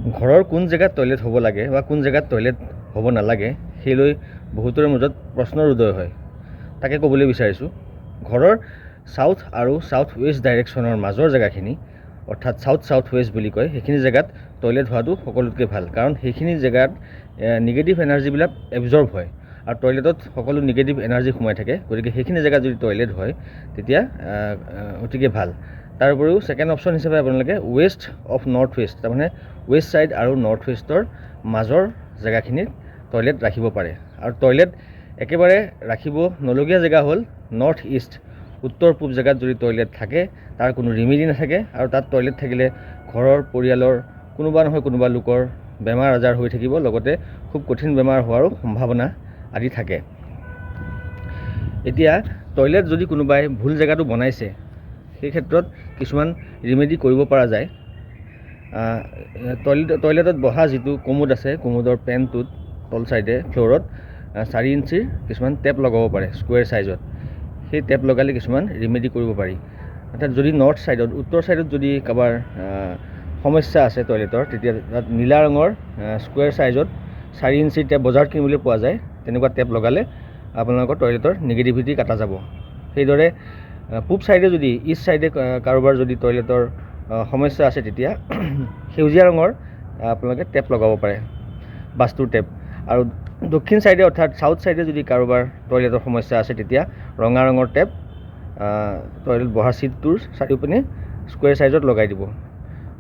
ঘৰৰ কোন জেগাত টয়লেট হ'ব লাগে বা কোন জেগাত টয়লেট হ'ব নালাগে সেই লৈ বহুতৰে মাজত প্ৰশ্নৰ উদয় হয়। তাকে ক'বলৈ বিচাৰিছোঁ। ঘৰৰ সাউথ আৰু সাউথ ৱেষ্ট ডাইৰেকশ্যনৰ মাজৰ জেগাখিনি অৰ্থাৎ সাউথ সাউথ ৱেষ্ট বুলি কয়, সেইখিনি জেগাত টয়লেট হোৱাটো সকলোতকৈ ভাল, কাৰণ সেইখিনি জেগাত নিগেটিভ এনাৰ্জিবিলাক এবজৰ্ব হয় আৰু টয়লেটত সকলো নিগেটিভ এনাৰ্জি সোমাই থাকে। গতিকে সেইখিনি জেগাত যদি টয়লেট হয় তেতিয়া অতিকে ভাল। তাৰ উপৰিও ছেকেণ্ড অপশ্যন হিচাপে আপোনালোকে ৱেষ্ট অফ নৰ্থ ৱেষ্ট, তাৰমানে ৱেষ্ট ছাইড আৰু নৰ্থ ৱেষ্টৰ মাজৰ জেগাখিনিত টয়লেট ৰাখিব পাৰে। আৰু টয়লেট একেবাৰে ৰাখিব নলগীয়া জেগা হ'ল নৰ্থ ইষ্ট, উত্তৰ পূব জেগাত যদি টয়লেট থাকে তাৰ কোনো ৰিমেডি নাথাকে, আৰু তাত টয়লেট থাকিলে ঘৰৰ পৰিয়ালৰ কোনোবা নহয় কোনোবা লোকৰ বেমাৰ আজাৰ হৈ থাকিব, লগতে খুব কঠিন বেমাৰ হোৱাৰো সম্ভাৱনা আদি থাকে। এতিয়া টয়লেট যদি কোনোবাই ভুল জেগাটো বনাইছে, সেই ক্ষেত্ৰত কিছুমান ৰিমেডি কৰিব পৰা যায়। টয়লেটত বহা যিটো কমোড আছে, কমোডৰ পেনটোত তল চাইডে ফ্ল'ৰত 4 ইঞ্চিৰ কিছুমান টেপ লগাব পাৰে স্কুৱেৰ চাইজত। সেই টেপ লগালে কিছুমান ৰিমেডি কৰিব পাৰি। অৰ্থাৎ যদি নৰ্থ ছাইডত, উত্তৰ ছাইডত যদি কাৰোবাৰ সমস্যা আছে টয়লেটৰ, তেতিয়া তাত নীলা ৰঙৰ স্কুৱেৰ চাইজত 4 ইঞ্চিৰ টেপ বজাৰত কিনিবলৈ পোৱা যায়। তেনেকুৱা টেপ লগালে আপোনালোকৰ টয়লেটৰ নিগেটিভিটি কাটা যাব। সেইদৰে পূব ছাইডে যদি, ইষ্ট ছাইডে কাৰোবাৰ যদি টয়লেটৰ সমস্যা আছে, তেতিয়া সেউজীয়া ৰঙৰ আপোনালোকে টেপ লগাব পাৰে, বাস্তুৰ টেপ। আৰু দক্ষিণ ছাইডে অৰ্থাৎ সাউথ ছাইডে যদি কাৰোবাৰ টয়লেটৰ সমস্যা আছে, তেতিয়া ৰঙা ৰঙৰ টেপ টয়লেট বহা ছিটটোৰ চাৰিওপিনে স্কুৱেৰ চাইজত লগাই দিব।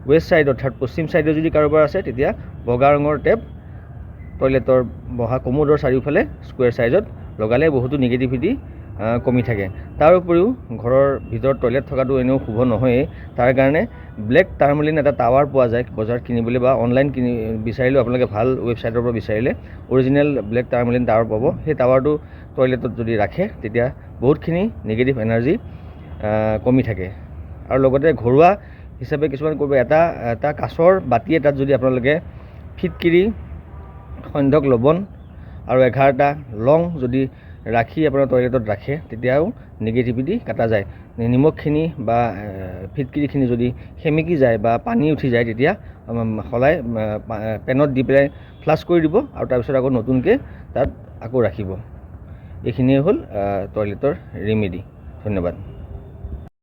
ৱেষ্ট ছাইড অৰ্থাৎ পশ্চিম ছাইডে যদি কাৰোবাৰ আছে, তেতিয়া বগা ৰঙৰ টেপ টয়লেটৰ বহা কমোডৰ চাৰিওফালে স্কুৱেৰ চাইজত লগালে বহুতো নিগেটিভিটি কমি থাকে। তাৰ উপৰিও ঘৰৰ ভিতৰত টয়লেট থকাটো এনেও শুভ নহয়েই, তাৰ কাৰণে ব্লেক টাৰ্মলিন এটা টাৱাৰ পোৱা যায় বজাৰত কিনিবলৈ, বা অনলাইন বিচাৰিলেও আপোনালোকে ভাল ৱেবছাইটৰ পৰা বিচাৰিলে অৰিজিনেল ব্লেক টাৰ্মলিন টাৱাৰ পাব। সেই টাৱাৰটো টয়লেটত যদি ৰাখে তেতিয়া বহুতখিনি নিগেটিভ এনাৰ্জি কমি থাকে। আৰু লগতে ঘৰুৱা হিচাপে কিছুমান কৰিব, এটা কাঁচৰ বাতি এটাত যদি আপোনালোকে ফিটকিৰি, সন্ধক লৱণ আৰু 11টা লং যদি ৰাখি আপোনাৰ টয়লেটত ৰাখে, তেতিয়াও নিগেটিভিটি কাটা যায়। নিমখখিনি বা ফিটকিৰিখিনি যদি সেমেকি যায় বা পানী উঠি যায়, তেতিয়া সলাই পেনত দি পেলাই ফ্লাছ কৰি দিব, আৰু তাৰপিছত আকৌ নতুনকৈ তাত আকৌ ৰাখিব। এইখিনিয়ে হ'ল টয়লেটৰ ৰিমেডি। ধন্যবাদ।